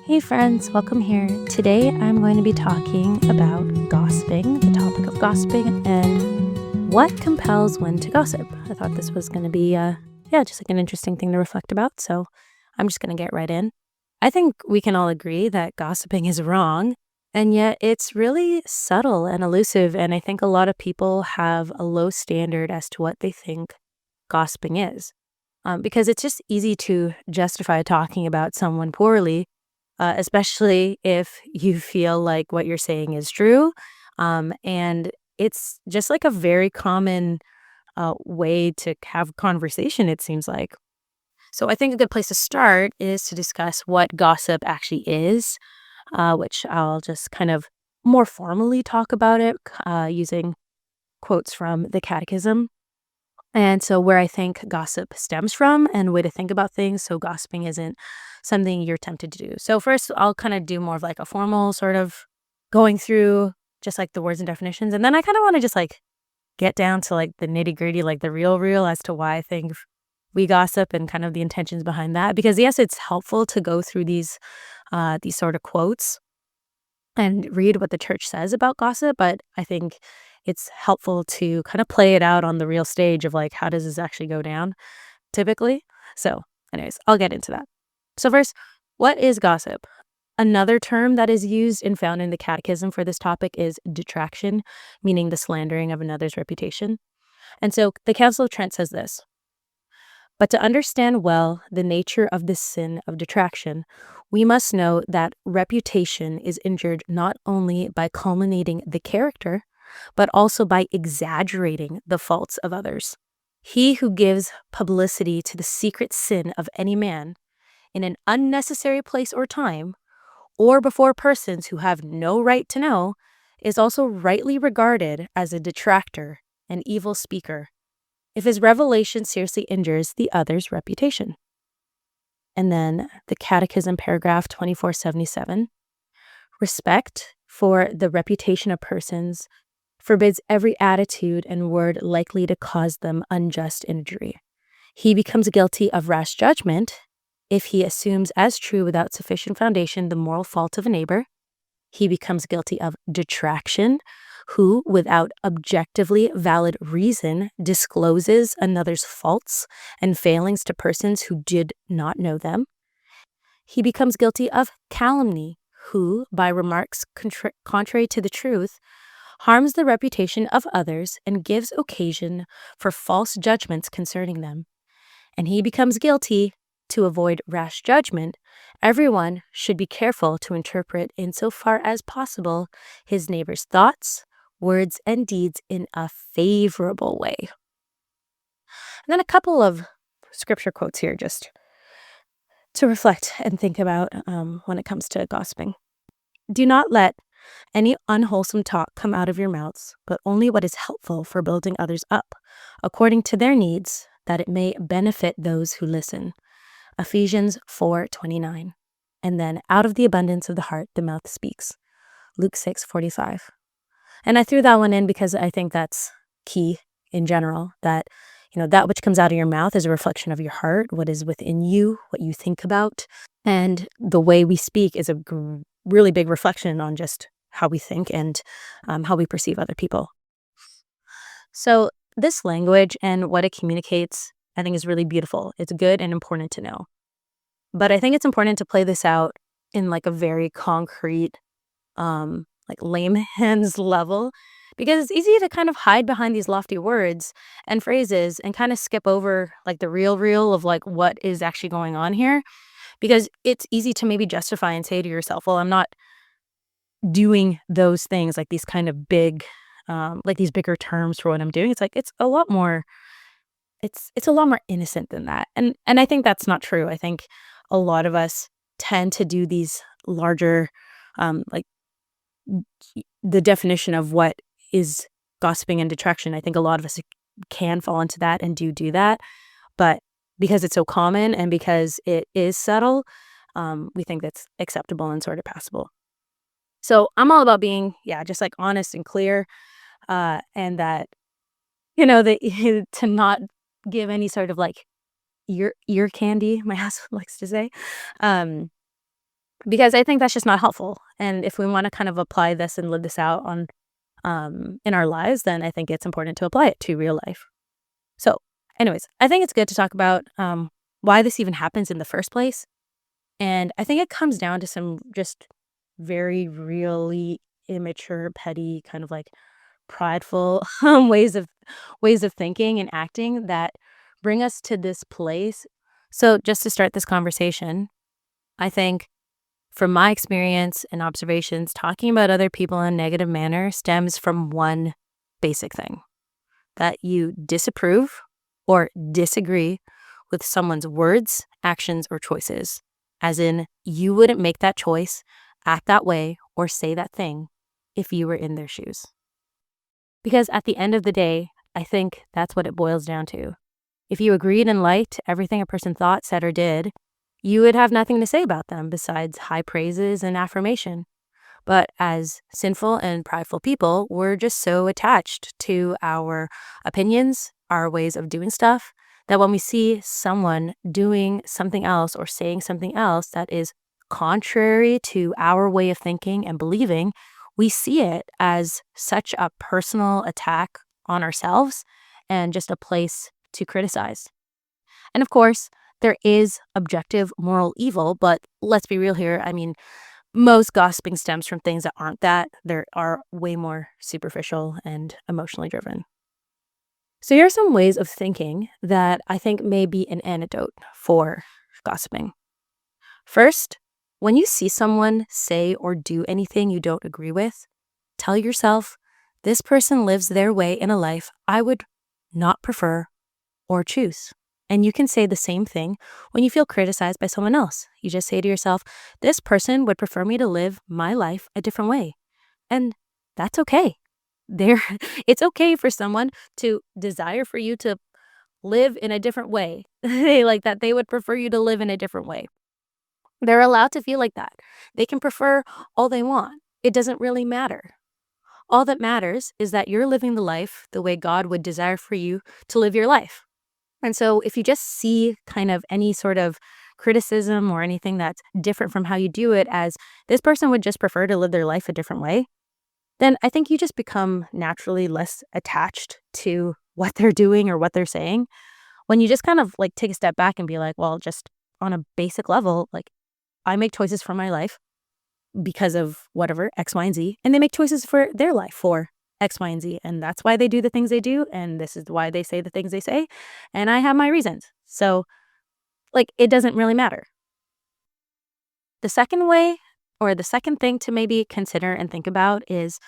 Hey friends, welcome here. Today I'm going to be talking about gossiping, the topic of gossiping, and what compels one to gossip. I thought this was going to be, just like an interesting thing to reflect about. So I'm just going to get right in. I think we can all agree that gossiping is wrong, and yet it's really subtle and elusive. And I think a lot of people have a low standard as to what they think gossiping is. Because it's just easy to justify talking about someone poorly, especially if you feel like what you're saying is true. And it's just like a very common way to have conversation, it seems like. So I think a good place to start is to discuss what gossip actually is, which I'll just kind of more formally talk about it using quotes from the Catechism. And so, where I think gossip stems from and way to think about things, so gossiping isn't something you're tempted to do. So, first, I'll kind of do more of like a formal sort of going through just like the words and definitions. And then I kind of want to just like get down to like the nitty gritty, like the real as to why I think we gossip and kind of the intentions behind that. Because, yes, it's helpful to go through these sort of quotes and read what the church says about gossip, but I think it's helpful to kind of play it out on the real stage of like, how does this actually go down typically? So, anyways, I'll get into that. So, first, what is gossip? Another term that is used and found in the Catechism for this topic is detraction, meaning the slandering of another's reputation. And so the Council of Trent says this: but to understand well the nature of this sin of detraction, we must know that reputation is injured not only by culminating the character, but also by exaggerating the faults of others. He who gives publicity to the secret sin of any man in an unnecessary place or time, or before persons who have no right to know, is also rightly regarded as a detractor, an evil speaker, if his revelation seriously injures the other's reputation. And then the Catechism, paragraph 2477, respect for the reputation of persons forbids every attitude and word likely to cause them unjust injury. He becomes guilty of rash judgment if he assumes as true without sufficient foundation the moral fault of a neighbor. He becomes guilty of detraction, who, without objectively valid reason, discloses another's faults and failings to persons who did not know them. He becomes guilty of calumny, who, by remarks contrary to the truth, harms the reputation of others and gives occasion for false judgments concerning them. And he becomes guilty, to avoid rash judgment, everyone should be careful to interpret insofar as possible his neighbor's thoughts, words, and deeds in a favorable way. And then a couple of scripture quotes here just to reflect and think about when it comes to gossiping. Do not let any unwholesome talk come out of your mouths, but only what is helpful for building others up, according to their needs, that it may benefit those who listen. Ephesians 4:29. And then, out of the abundance of the heart, the mouth speaks. Luke 6:45. And I threw that one in because I think that's key in general, that, that which comes out of your mouth is a reflection of your heart, what is within you, what you think about. And the way we speak is a really big reflection on just how we think and how we perceive other people. So this language and what it communicates, I think, is really beautiful. It's good and important to know. But I think it's important to play this out in like a very concrete, like layman's level, because it's easy to kind of hide behind these lofty words and phrases and kind of skip over like the real of like what is actually going on here, because it's easy to maybe justify and say to yourself, well, I'm not doing those things, like these kind of big, like these bigger terms for what I'm doing. It's like, it's a lot more innocent than that. And I think that's not true. I think a lot of us tend to do these larger, like the definition of what is gossiping and detraction. I think a lot of us can fall into that and do that. But because it's so common and because it is subtle, we think that's acceptable and sort of passable. So I'm all about being, just like honest and clear, and that, that to not give any sort of like ear candy, my husband likes to say. because I think that's just not helpful. And if we want to kind of apply this and live this out on in our lives, then I think it's important to apply it to real life. So, anyways, I think it's good to talk about why this even happens in the first place. And I think it comes down to some just very really immature, petty, kind of like prideful ways of thinking and acting that bring us to this place. So, just to start this conversation, I think from my experience and observations, talking about other people in a negative manner stems from one basic thing: that you disapprove or disagree with someone's words, actions, or choices. As in, you wouldn't make that choice, act that way, or say that thing if you were in their shoes. Because at the end of the day, I think that's what it boils down to. If you agreed and liked everything a person thought, said, or did, you would have nothing to say about them besides high praises and affirmation. But as sinful and prideful people, we're just so attached to our opinions, our ways of doing stuff, that when we see someone doing something else or saying something else that is contrary to our way of thinking and believing, we see it as such a personal attack on ourselves and just a place to criticize. And of course, there is objective moral evil, but let's be real here. I mean, most gossiping stems from things that aren't that. There are way more superficial and emotionally driven. So here are some ways of thinking that I think may be an antidote for gossiping. First, when you see someone say or do anything you don't agree with, tell yourself, this person lives their way in a life I would not prefer or choose. And you can say the same thing when you feel criticized by someone else. You just say to yourself, this person would prefer me to live my life a different way. And that's okay. There, it's okay for someone to desire for you to live in a different way. They would prefer you to live in a different way. They're allowed to feel like that. They can prefer all they want. It doesn't really matter. All that matters is that you're living the life the way God would desire for you to live your life. And so if you just see kind of any sort of criticism or anything that's different from how you do it as this person would just prefer to live their life a different way, then I think you just become naturally less attached to what they're doing or what they're saying. When you just kind of like take a step back and be like, well, just on a basic level, like I make choices for my life because of whatever, X, Y, and Z, and they make choices for their life for X, Y, and Z. And that's why they do the things they do. And this is why they say the things they say. And I have my reasons. So, like, it doesn't really matter. The second way, or the second thing to maybe consider and think about is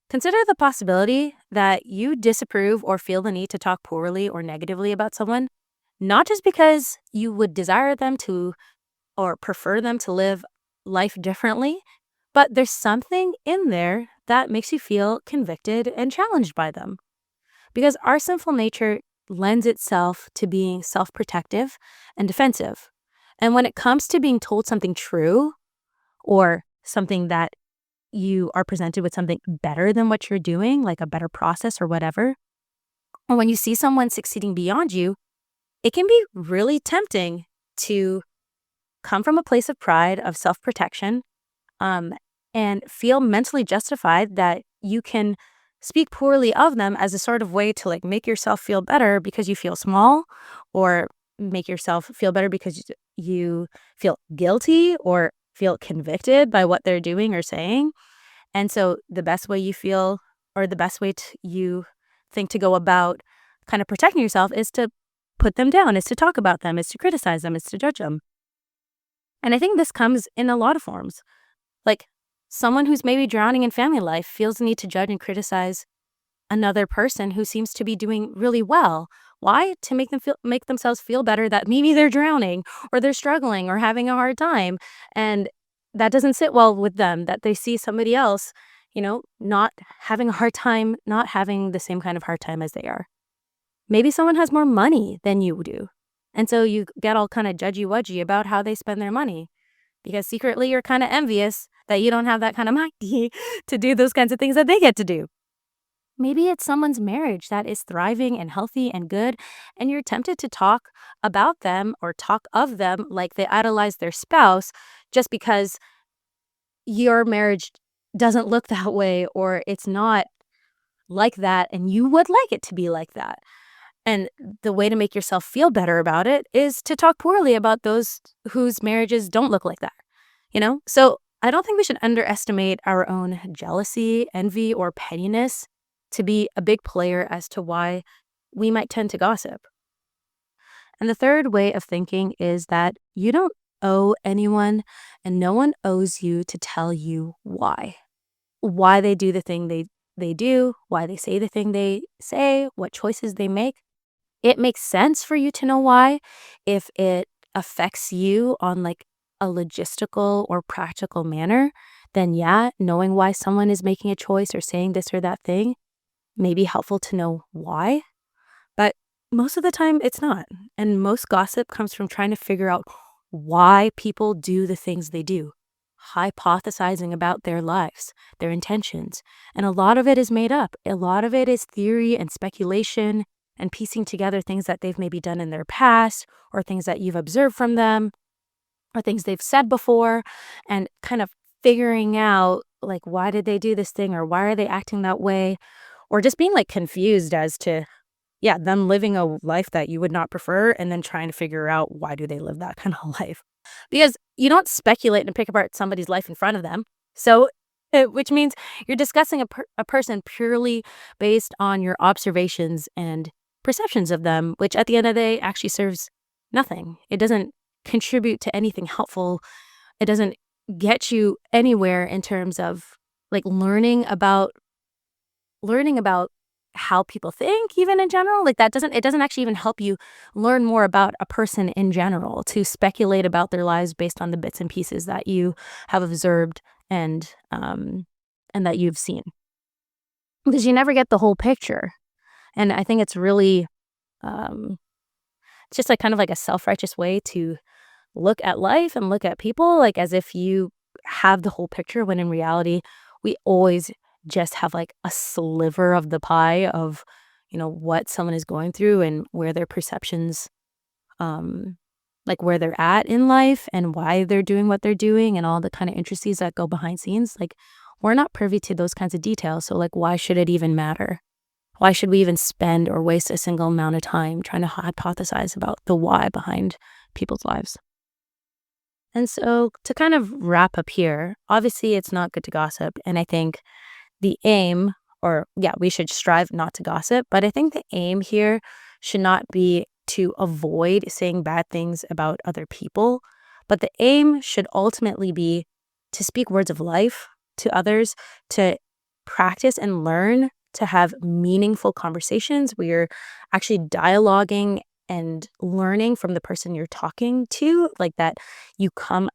consider the possibility that you disapprove or feel the need to talk poorly or negatively about someone, not just because you would desire them to or prefer them to live life differently, but there's something in there that makes you feel convicted and challenged by them. Because our sinful nature lends itself to being self-protective and defensive. And when it comes to being told something true or something that you are presented with something better than what you're doing, like a better process or whatever, or when you see someone succeeding beyond you, it can be really tempting to come from a place of pride, of self-protection, um, and feel mentally justified that you can speak poorly of them as a sort of way to like make yourself feel better because you feel small, or make yourself feel better because you feel guilty or feel convicted by what they're doing or saying. And so the best way you feel, or the best way you think to go about kind of protecting yourself is to put them down, is to talk about them, is to criticize them, is to judge them. And I think this comes in a lot of forms. Like someone who's maybe drowning in family life feels the need to judge and criticize another person who seems to be doing really well. Why? To make themselves feel better that maybe they're drowning or they're struggling or having a hard time. And that doesn't sit well with them, that they see somebody else, not having a hard time, not having the same kind of hard time as they are. Maybe someone has more money than you do. And so you get all kind of judgy-wudgy about how they spend their money because secretly you're kind of envious that you don't have that kind of money to do those kinds of things that they get to do. Maybe it's someone's marriage that is thriving and healthy and good, and you're tempted to talk about them or talk of them like they idolize their spouse just because your marriage doesn't look that way, or it's not like that, and you would like it to be like that. And the way to make yourself feel better about it is to talk poorly about those whose marriages don't look like that. So I don't think we should underestimate our own jealousy, envy, or pettiness to be a big player as to why we might tend to gossip. And the third way of thinking is that you don't owe anyone, and no one owes you to tell you why they do the thing they do, why they say the thing they say, what choices they make. It makes sense for you to know why if it affects you on like a logistical or practical manner. Then yeah, knowing why someone is making a choice or saying this or that thing may be helpful to know why. But most of the time it's not. And most gossip comes from trying to figure out why people do the things they do, hypothesizing about their lives, their intentions. And a lot of it is made up. A lot of it is theory and speculation and piecing together things that they've maybe done in their past, or things that you've observed from them, or things they've said before, and kind of figuring out like, why did they do this thing, or why are they acting that way, or just being like confused as to, yeah, them living a life that you would not prefer, and then trying to figure out why do they live that kind of life. Because you don't speculate and pick apart somebody's life in front of them. So, which means you're discussing a person purely based on your observations and perceptions of them, which at the end of the day actually serves nothing. It doesn't contribute to anything helpful. It doesn't get you anywhere in terms of like learning about how people think, even in general. Like it doesn't actually even help you learn more about a person in general to speculate about their lives based on the bits and pieces that you have observed and that you've seen, because you never get the whole picture. And I think it's really it's just like kind of like a self-righteous way to look at life and look at people, like as if you have the whole picture, when in reality we always just have like a sliver of the pie of what someone is going through, and where their perceptions like where they're at in life, and why they're doing what they're doing, and all the kind of intricacies that go behind scenes. Like, we're not privy to those kinds of details, so like, why should it even matter? Why should we even spend or waste a single amount of time trying to hypothesize about the why behind people's lives? And so to kind of wrap up here, obviously it's not good to gossip. And I think the aim, or yeah, we should strive not to gossip, but I think the aim here should not be to avoid saying bad things about other people, but the aim should ultimately be to speak words of life to others, to practice and learn to have meaningful conversations where you're actually dialoguing and learning from the person you're talking to, like that you come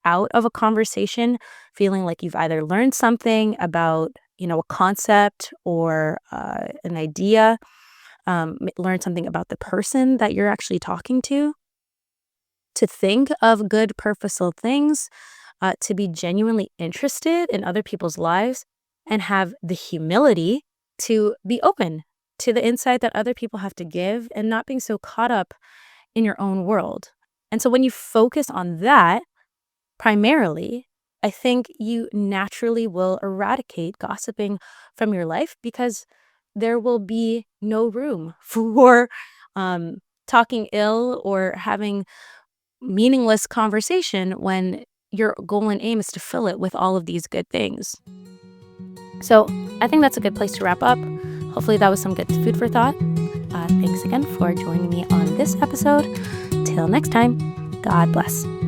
out of a conversation feeling like you've either learned something about, a concept or an idea, learn something about the person that you're actually talking to think of good, purposeful things, to be genuinely interested in other people's lives, and have the humility to be open to the insight that other people have to give, and not being so caught up in your own world. And so when you focus on that primarily, I think you naturally will eradicate gossiping from your life, because there will be no room for talking ill or having meaningless conversation when your goal and aim is to fill it with all of these good things. So I think that's a good place to wrap up. Hopefully that was some good food for thought. Thanks again for joining me on this episode. Till next time, God bless.